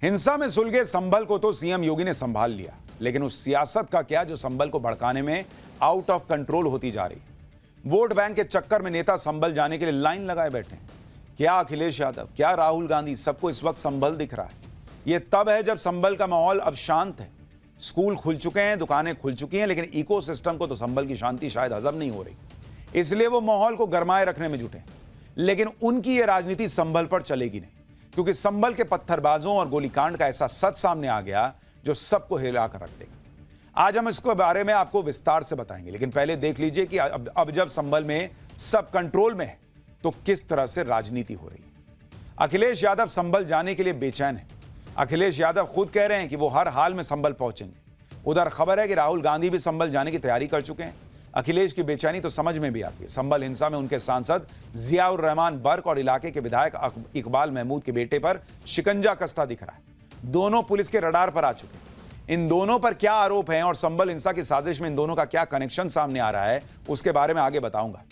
हिंसा में सुलगे संभल को तो सीएम योगी ने संभाल लिया, लेकिन उस सियासत का क्या जो संभल को भड़काने में आउट ऑफ कंट्रोल होती जा रही। वोट बैंक के चक्कर में नेता संभल जाने के लिए लाइन लगाए बैठे हैं। क्या अखिलेश यादव, क्या राहुल गांधी, सबको इस वक्त संभल दिख रहा है। यह तब है जब संभल का माहौल अब शांत है। स्कूल खुल चुके हैं, दुकानें खुल चुकी हैं, लेकिन इकोसिस्टम को तो संभल की शांति शायद हजम नहीं हो रही, इसलिए वो माहौल को गरमाए रखने में जुटे। लेकिन उनकी यह राजनीति संभल पर चलेगी नहीं, क्योंकि संभल के पत्थरबाजों और गोलीकांड का ऐसा सच सामने आ गया जो सबको हिला कर रख देगा। आज हम इसको बारे में आपको विस्तार से बताएंगे, लेकिन पहले देख लीजिए कि अब जब संभल में सब कंट्रोल में है तो किस तरह से राजनीति हो रही है। अखिलेश यादव संभल जाने के लिए बेचैन है। अखिलेश यादव खुद कह रहे हैं कि वो हर हाल में संभल पहुंचेंगे। उधर खबर है कि राहुल गांधी भी संभल जाने की तैयारी कर चुके हैं। अखिलेश की बेचैनी तो समझ में भी आती है। संभल हिंसा में उनके सांसद जियाउर रहमान बर्क और इलाके के विधायक इकबाल महमूद के बेटे पर शिकंजा कसता दिख रहा है। दोनों पुलिस के रडार पर आ चुके हैं। इन दोनों पर क्या आरोप हैं और संभल हिंसा की साजिश में इन दोनों का क्या कनेक्शन सामने आ रहा है, उसके बारे में आगे बताऊंगा।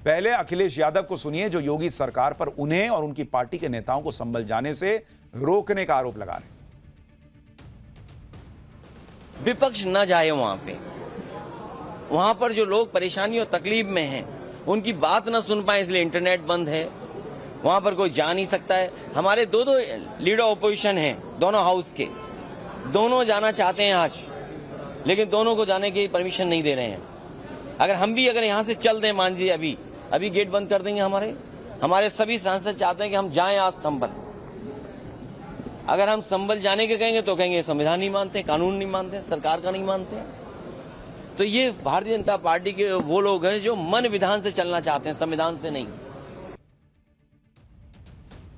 पहले अखिलेश यादव को सुनिए, जो योगी सरकार पर उन्हें और उनकी पार्टी के नेताओं को संभल जाने से रोकने का आरोप लगा रहे। विपक्ष न जाए वहां पर जो लोग परेशानी और तकलीफ में हैं उनकी बात न सुन पाए, इसलिए इंटरनेट बंद है, वहां पर कोई जा नहीं सकता है। हमारे दो लीडर ऑपोजिशन हैं, दोनों हाउस के, दोनों जाना चाहते हैं आज, लेकिन दोनों को जाने की परमिशन नहीं दे रहे हैं। अगर यहां से चल दें, मान लीजिए अभी गेट बंद कर देंगे, हमारे सभी सांसद चाहते हैं कि हम जाएं आज संभल। अगर हम संभल जाने के कहेंगे तो कहेंगे संविधान नहीं मानते, कानून नहीं मानते, सरकार का नहीं मानते। तो ये भारतीय जनता पार्टी के वो लोग हैं जो मन विधान से चलना चाहते हैं, संविधान से नहीं।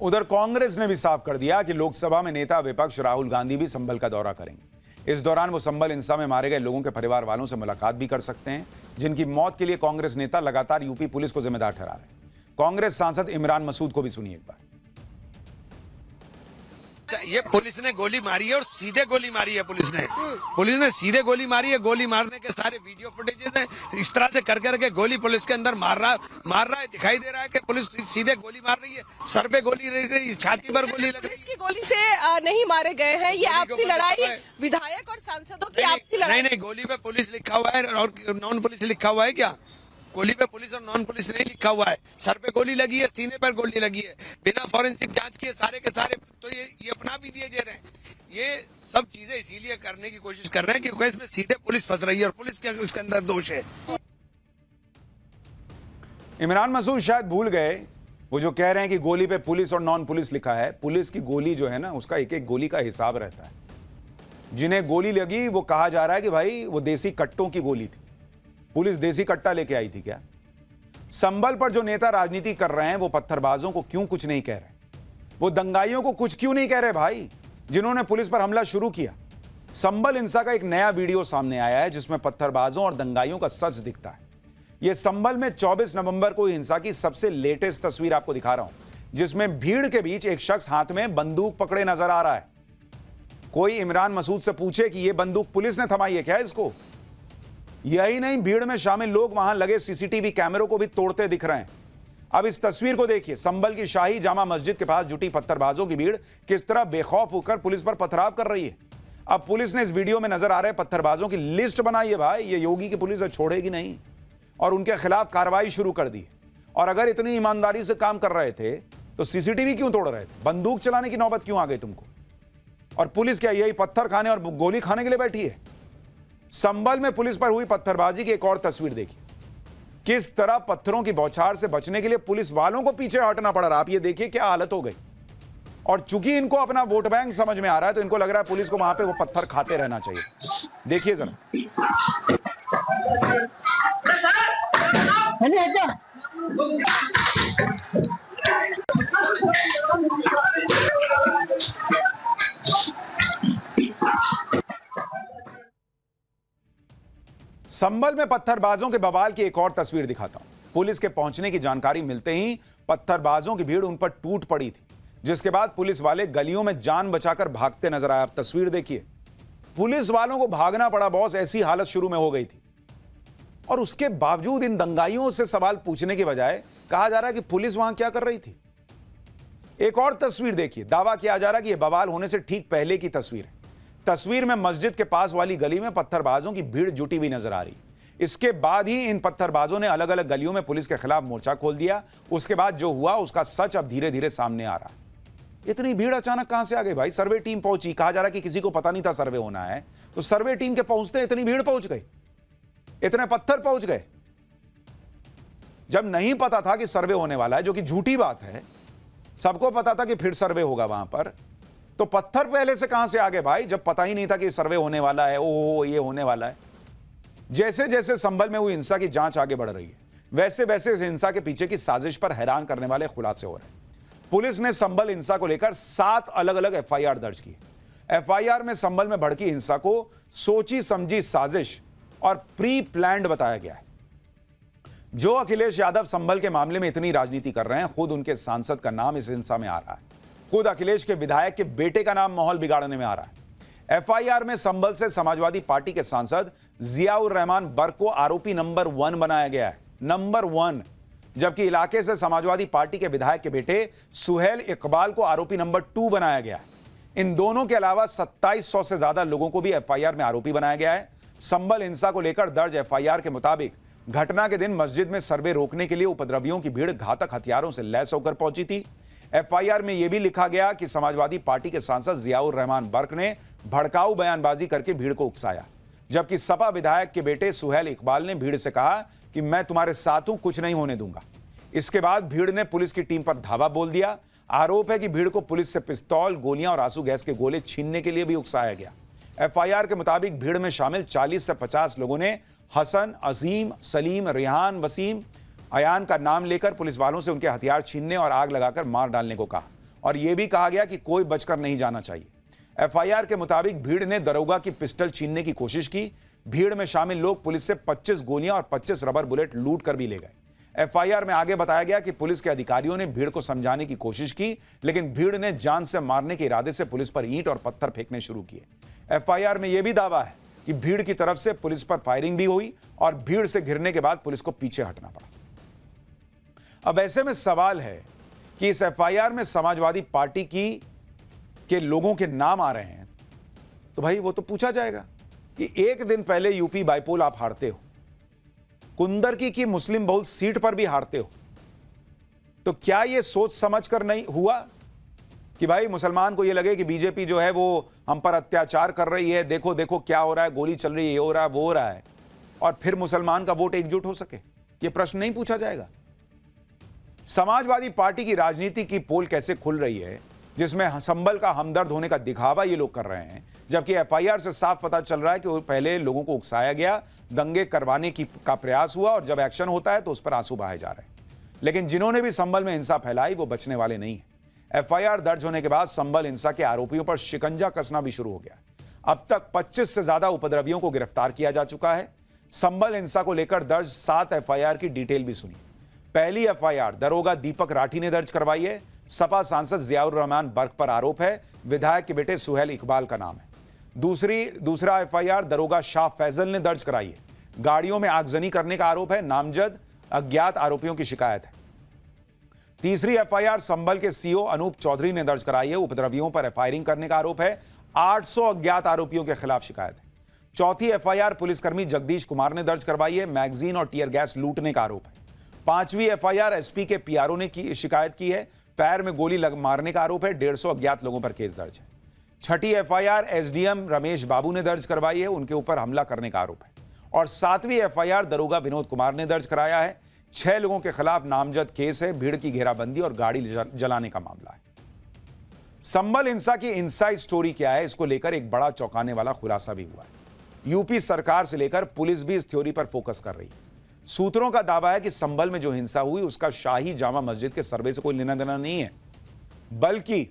उधर कांग्रेस ने भी साफ कर दिया कि लोकसभा में नेता विपक्ष राहुल गांधी भी संभल का दौरा करेंगे। इस दौरान वो संभल हिंसा में मारे गए लोगों के परिवार वालों से मुलाकात भी कर सकते हैं, जिनकी मौत के लिए कांग्रेस नेता लगातार यूपी पुलिस को जिम्मेदार ठहरा रहे हैं। कांग्रेस सांसद इमरान मसूद को भी सुनिए एक बार। ये पुलिस ने गोली मारी है और सीधे गोली मारी है। पुलिस ने सीधे गोली मारी है। गोली मारने के सारे वीडियो फुटेजेस हैं। इस तरह से कर करके गोली पुलिस के अंदर मार रहा है। दिखाई दे रहा है कि पुलिस सीधे गोली मार रही है। सर पे गोली लग रही है, छाती पर गोली लग रही है। पुलिस की गोली से नहीं मारे गए हैं। ये आपसी लड़ाई विधायक और सांसदों की आपसी लड़ाई। नहीं, गोली पे पुलिस लिखा हुआ है और नॉन पुलिस लिखा हुआ है। क्या गोली पे पुलिस और नॉन पुलिस नहीं लिखा हुआ है। सर पे गोली लगी है, सीने पर गोली लगी है, बिना फॉरेंसिक जांच किए सारे के सारे तो ये अपना भी दिए जा रहे हैं। ये सब चीजें इसीलिए करने की कोशिश कर रहे हैं क्योंकि इसमें सीधे पुलिस फंस रही है और पुलिस के इसके अंदर दोष है। इमरान मसूद शायद भूल गए, वो जो कह रहे हैं कि गोली पे पुलिस और नॉन पुलिस लिखा है। पुलिस की गोली जो है ना, उसका एक एक गोली का हिसाब रहता है। जिन्हें गोली लगी वो कहा जा रहा है कि भाई वो देसी कट्टों की गोली थी, पुलिस देसी कट्टा लेके आई थी क्या। संभल पर जो नेता राजनीति कर रहे हैं वो पत्थरबाजों को क्यों कुछ नहीं कह रहे, वो दंगाइयों को कुछ क्यों नहीं कह रहे भाई, जिन्होंने पुलिस पर हमला शुरू किया। संभल हिंसा का एक नया वीडियो सामने आया है जिसमें पत्थरबाजों और दंगाइयों का सच दिखता है। यह संभल में 24 नवंबर को हिंसा की सबसे लेटेस्ट तस्वीर आपको दिखा रहा हूं, जिसमें भीड़ के बीच एक शख्स हाथ में बंदूक पकड़े नजर आ रहा है। कोई इमरान मसूद से पूछे कि यह बंदूक पुलिस ने थमाई है क्या इसको। यही नहीं, भीड़ में शामिल लोग वहां लगे सीसीटीवी कैमरों को भी तोड़ते दिख रहे हैं। अब इस तस्वीर को देखिए, संभल की शाही जामा मस्जिद के पास जुटी पत्थरबाजों की भीड़ किस तरह बेखौफ होकर पुलिस पर पथराव कर रही है। अब पुलिस ने इस वीडियो में नजर आ रहे पत्थरबाजों की लिस्ट बनाई है भाई। ये योगी की पुलिस छोड़ेगी नहीं और उनके खिलाफ कार्रवाई शुरू कर दी। और अगर इतनी ईमानदारी से काम कर रहे थे तो सीसीटीवी क्यों तोड़ रहे थे, बंदूक चलाने की नौबत क्यों आ गई तुमको। और पुलिस क्या यही पत्थर खाने और गोली खाने के लिए बैठी है। संभल में पुलिस पर हुई पत्थरबाजी की एक और तस्वीर देखिए, किस तरह पत्थरों की बौछार से बचने के लिए पुलिस वालों को पीछे हटना पड़ रहा। आप ये देखिए क्या हालत हो गई। और चूंकि इनको अपना वोट बैंक समझ में आ रहा है तो इनको लग रहा है पुलिस को वहां पे वो पत्थर खाते रहना चाहिए। देखिए जरा। संभल में पत्थरबाजों के बवाल की एक और तस्वीर दिखाता हूं। पुलिस के पहुंचने की जानकारी मिलते ही पत्थरबाजों की भीड़ उन पर टूट पड़ी थी, जिसके बाद पुलिस वाले गलियों में जान बचाकर भागते नजर आए। आप तस्वीर देखिए, पुलिस वालों को भागना पड़ा बॉस, ऐसी हालत शुरू में हो गई थी। और उसके बावजूद इन दंगाइयों से सवाल पूछने के बजाय कहा जा रहा है कि पुलिस वहां क्या कर रही थी। एक और तस्वीर देखिए, दावा किया जा रहा है कि यह बवाल होने से ठीक पहले की तस्वीर है। तस्वीर में मस्जिद के पास वाली गली में पत्थरबाजों की भीड़ जुटी हुई नजर आ रही। इसके बाद ही इन पत्थरबाजों ने अलग अलग गलियों में पुलिस के खिलाफ मोर्चा खोल दिया। उसके बाद जो हुआ उसका सच अब धीरे धीरे सामने आ रहा है। इतनी भीड़ अचानक कहां से आ गई भाई? सर्वे टीम पहुंची, कहा जा रहा है कि किसी को पता नहीं था सर्वे होना है, तो सर्वे टीम के पहुंचते इतनी भीड़ पहुंच गई, इतने पत्थर पहुंच गए। जब नहीं पता था कि सर्वे होने वाला है, जो कि झूठी बात है, सबको पता था कि फिर सर्वे होगा वहां पर, तो पत्थर पहले से कहां से आ गए भाई? जब पता ही नहीं था कि सर्वे होने वाला है, ओ ये होने वाला है। जैसे जैसे संभल में हुई हिंसा की जांच आगे बढ़ रही है, वैसे वैसे इस हिंसा के पीछे की साजिश पर हैरान करने वाले खुलासे हो रहे हैं। पुलिस ने संभल हिंसा को लेकर 7 अलग अलग एफआईआर दर्ज की। एफआईआर में संभल में भड़की हिंसा को सोची समझी साजिश और प्री प्लान्ड बताया गया है। जो अखिलेश यादव संभल के मामले में इतनी राजनीति कर रहे हैं, खुद उनके सांसद का नाम इस हिंसा में आ रहा है, खुद अखिलेश के विधायक के बेटे का नाम माहौल बिगाड़ने में आ रहा है। एफआईआर में संभल से समाजवादी पार्टी के सांसद जियाउर रहमान बर्क को आरोपी नंबर 1 बनाया गया है, नंबर 1, जबकि इलाके से समाजवादी पार्टी के विधायक के बेटे सुहेल इकबाल को आरोपी नंबर 2 बनाया गया है। इन दोनों के अलावा 2700 से ज्यादा लोगों को भी एफआईआर में आरोपी बनाया गया है। संभल हिंसा को लेकर दर्ज एफआईआर के मुताबिक घटना के दिन मस्जिद में सर्वे रोकने के लिए उपद्रवियों की भीड़ घातक हथियारों से लैस होकर पहुंची थी। एफआईआर में यह भी लिखा गया कि समाजवादी पार्टी के सांसद जियाउर रहमान बर्क ने भड़काऊ बयानबाजी करके भीड़ को उकसाया, जबकि सपा विधायक के बेटे सुहेल इकबाल ने भीड़ से कहा कि मैं तुम्हारे साथ हूं, कुछ नहीं होने दूंगा। इसके बाद भीड़ ने पुलिस की टीम पर धावा बोल दिया। आरोप है कि भीड़ को पुलिस से पिस्तौल, गोलियां और आंसू गैस के गोले छीनने के लिए भी उकसाया गया। एफआईआर के मुताबिक भीड़ में शामिल 40 से 50 लोगों ने हसन, अजीम, सलीम, रेहान, वसीम, अयान का नाम लेकर पुलिस वालों से उनके हथियार छीनने और आग लगाकर मार डालने को कहा, और यह भी कहा गया कि कोई बचकर नहीं जाना चाहिए। एफआईआर के मुताबिक भीड़ ने दरोगा की पिस्टल छीनने की कोशिश की। भीड़ में शामिल लोग पुलिस से 25 गोलियां और 25 रबर बुलेट लूट कर भी ले गए। एफआईआर में आगे बताया गया कि पुलिस के अधिकारियों ने भीड़ को समझाने की कोशिश की, लेकिन भीड़ ने जान से मारने के इरादे से पुलिस पर ईंट और पत्थर फेंकने शुरू किए। एफआईआर में यह भी दावा है कि भीड़ की तरफ से पुलिस पर फायरिंग भी हुई और भीड़ से घिरने के बाद पुलिस को पीछे हटना पड़ा। अब ऐसे में सवाल है कि इस एफआईआर में समाजवादी पार्टी के लोगों के नाम आ रहे हैं, तो भाई वो तो पूछा जाएगा कि एक दिन पहले यूपी बाईपोल आप हारते हो, कुंदरकी की मुस्लिम बहुल सीट पर भी हारते हो, तो क्या यह सोच समझ कर नहीं हुआ कि भाई मुसलमान को यह लगे कि बीजेपी जो है वो हम पर अत्याचार कर रही है, देखो देखो क्या हो रहा है, गोली चल रही है, ये हो रहा है, वो हो रहा है, और फिर मुसलमान का वोट एकजुट हो सके? यह प्रश्न नहीं पूछा जाएगा। समाजवादी पार्टी की राजनीति की पोल कैसे खुल रही है, जिसमें संभल का हमदर्द होने का दिखावा ये लोग कर रहे हैं, जबकि एफआईआर से साफ पता चल रहा है कि पहले लोगों को उकसाया गया, दंगे करवाने का प्रयास हुआ, और जब एक्शन होता है तो उस पर आंसू बहाए जा रहे हैं। लेकिन जिन्होंने भी संभल में हिंसा फैलाई वो बचने वाले नहीं है। एफआईआर दर्ज होने के बाद संभल हिंसा के आरोपियों पर शिकंजा कसना भी शुरू हो गया। अब तक 25 से ज्यादा उपद्रवियों को गिरफ्तार किया जा चुका है। संभल हिंसा को लेकर दर्ज 7 एफआईआर की डिटेल भी सुनी। पहली एफआईआर दरोगा दीपक राठी ने दर्ज करवाई है। सपा सांसद जियाउर रहमान बर्क पर आरोप है, विधायक के बेटे सुहेल इकबाल का नाम है। दूसरा एफआईआर दरोगा शाह फैजल ने दर्ज कराई है। गाड़ियों में आगजनी करने का आरोप है, नामजद अज्ञात आरोपियों की शिकायत है। तीसरी एफआईआर संभल के सीओ अनूप चौधरी ने दर्ज कराई है। उपद्रवियों पर फायरिंग करने का आरोप है। 800 अज्ञात आरोपियों के खिलाफ शिकायत है। चौथी एफआईआर पुलिसकर्मी जगदीश कुमार ने दर्ज करवाई है। मैगजीन और टीयर गैस लूटने का आरोप है। पांचवी एफआईआर एसपी के पीआरओ ने शिकायत की है। पैर में गोली मारने का आरोप है। 150 अज्ञात लोगों पर केस दर्ज है। छठी एफआईआर एसडीएम रमेश बाबू ने दर्ज करवाई है। उनके ऊपर हमला करने का आरोप है। और 7वीं एफआईआर दरोगा विनोद कुमार ने दर्ज कराया है। 6 लोगों के खिलाफ नामजद केस है। भीड़ की घेराबंदी और गाड़ी जलाने का मामला है। संभल हिंसा की इनसाइड स्टोरी क्या है, इसको लेकर एक बड़ा चौंकाने वाला खुलासा भी हुआ है। यूपी सरकार से लेकर पुलिस भी इस थ्योरी पर फोकस कर रही है। सूत्रों का दावा है कि संभल में जो हिंसा हुई उसका शाही जामा मस्जिद के सर्वे से कोई लेना देना नहीं है, बल्कि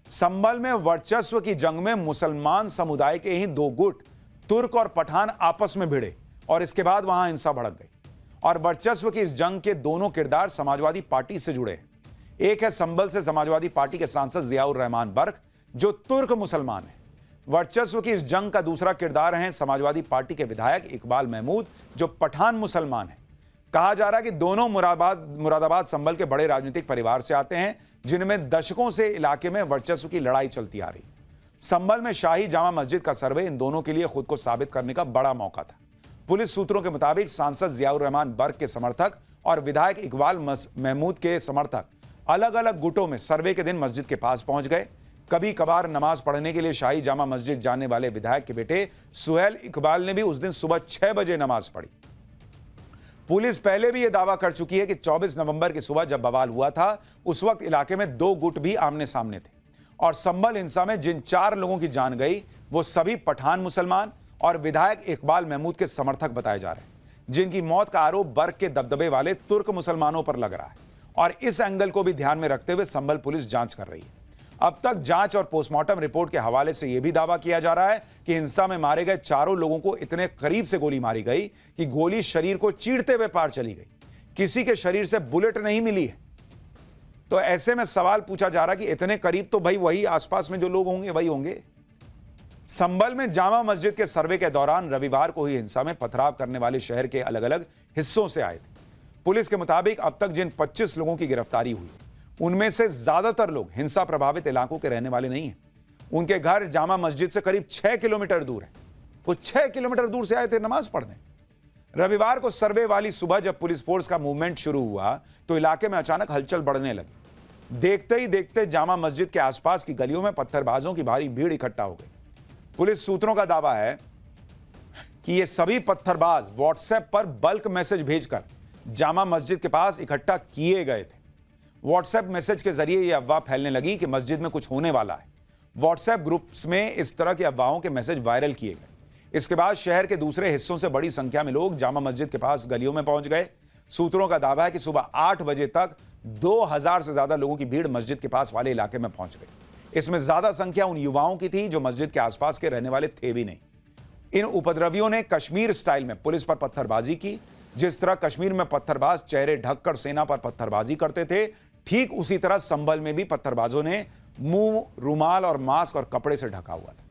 संभल में वर्चस्व की जंग में मुसलमान समुदाय के ही 2 गुट तुर्क और पठान आपस में भिड़े और इसके बाद वहां हिंसा भड़क गई। और वर्चस्व की इस जंग के दोनों किरदार समाजवादी पार्टी से जुड़े हैं। एक है संभल से समाजवादी पार्टी के सांसद जियाउर रहमान बर्क, जो तुर्क मुसलमान है। वर्चस्व की इस जंग का दूसरा किरदार है समाजवादी पार्टी के विधायक इकबाल महमूद, जो पठान मुसलमान है। कहा जा रहा है कि दोनों मुरादाबाद संभल के बड़े राजनीतिक परिवार से आते हैं, जिनमें दशकों से इलाके में वर्चस्व की लड़ाई चलती आ रही। संभल में शाही जामा मस्जिद का सर्वे इन दोनों के लिए खुद को साबित करने का बड़ा मौका था। पुलिस सूत्रों के मुताबिक सांसद जियाउर रहमान बर्क के समर्थक और विधायक इकबाल महमूद के समर्थक अलग अलग गुटों में सर्वे के दिन मस्जिद के पास पहुंच गए। कभी कभार नमाज पढ़ने के लिए शाही जामा मस्जिद जाने वाले विधायक के बेटे सुहेल इकबाल ने भी उस दिन सुबह 6 बजे नमाज पढ़ी। पुलिस पहले भी यह दावा कर चुकी है कि 24 नवंबर की सुबह जब बवाल हुआ था, उस वक्त इलाके में 2 गुट भी आमने सामने थे और संभल हिंसा में जिन 4 लोगों की जान गई वो सभी पठान मुसलमान और विधायक इकबाल महमूद के समर्थक बताए जा रहे हैं, जिनकी मौत का आरोप बर्क के दबदबे वाले तुर्क मुसलमानों पर लग रहा है। और इस एंगल को भी ध्यान में रखते हुए संभल पुलिस जांच कर रही है। अब तक जांच और पोस्टमार्टम रिपोर्ट के हवाले से यह भी दावा किया जा रहा है कि हिंसा में मारे गए 4 लोगों को इतने करीब से गोली मारी गई कि गोली शरीर को चीरते हुए पार चली गई। किसी के शरीर से बुलेट नहीं मिली है। तो ऐसे में सवाल पूछा जा रहा है कि इतने करीब तो भाई वही आसपास में जो लोग होंगे वही होंगे। संभल में जामा मस्जिद के सर्वे के दौरान रविवार को हुई हिंसा में पथराव करने वाले शहर के अलग अलग हिस्सों से आए थे। पुलिस के मुताबिक अब तक जिन 25 लोगों की गिरफ्तारी हुई, उनमें से ज्यादातर लोग हिंसा प्रभावित इलाकों के रहने वाले नहीं हैं। उनके घर जामा मस्जिद से करीब 6 किलोमीटर दूर है। वो 6 किलोमीटर दूर से आए थे नमाज पढ़ने। रविवार को सर्वे वाली सुबह जब पुलिस फोर्स का मूवमेंट शुरू हुआ तो इलाके में अचानक हलचल बढ़ने लगी। देखते ही देखते जामा मस्जिद के आसपास की गलियों में पत्थरबाजों की भारी भीड़ इकट्ठा हो गई। पुलिस सूत्रों का दावा है कि ये सभी पत्थरबाज व्हाट्सएप पर बल्क मैसेज भेजकर जामा मस्जिद के पास इकट्ठा किए गए थे। व्हाट्सएप मैसेज के जरिए यह अफवाह फैलने लगी कि मस्जिद में कुछ होने वाला है। व्हाट्सएप ग्रुप्स में इस तरह के अफवाहों के मैसेज वायरल किए गए। इसके बाद शहर के दूसरे हिस्सों से बड़ी संख्या में लोग जामा मस्जिद के पास गलियों में पहुंच गए। सूत्रों का दावा है कि सुबह 8 बजे तक 2000 से ज्यादा लोगों की भीड़ मस्जिद के पास वाले इलाके में पहुंच गई। इसमें ज्यादा संख्या उन युवाओं की थी जो मस्जिद के आसपास के रहने वाले थे भी नहीं। इन उपद्रवियों ने कश्मीर स्टाइल में पुलिस पर पत्थरबाजी की। जिस तरह कश्मीर में पत्थरबाज चेहरे ढककर सेना पर पत्थरबाजी करते थे, ठीक उसी तरह संभल में भी पत्थरबाजों ने मुंह, रुमाल और मास्क और कपड़े से ढका हुआ था।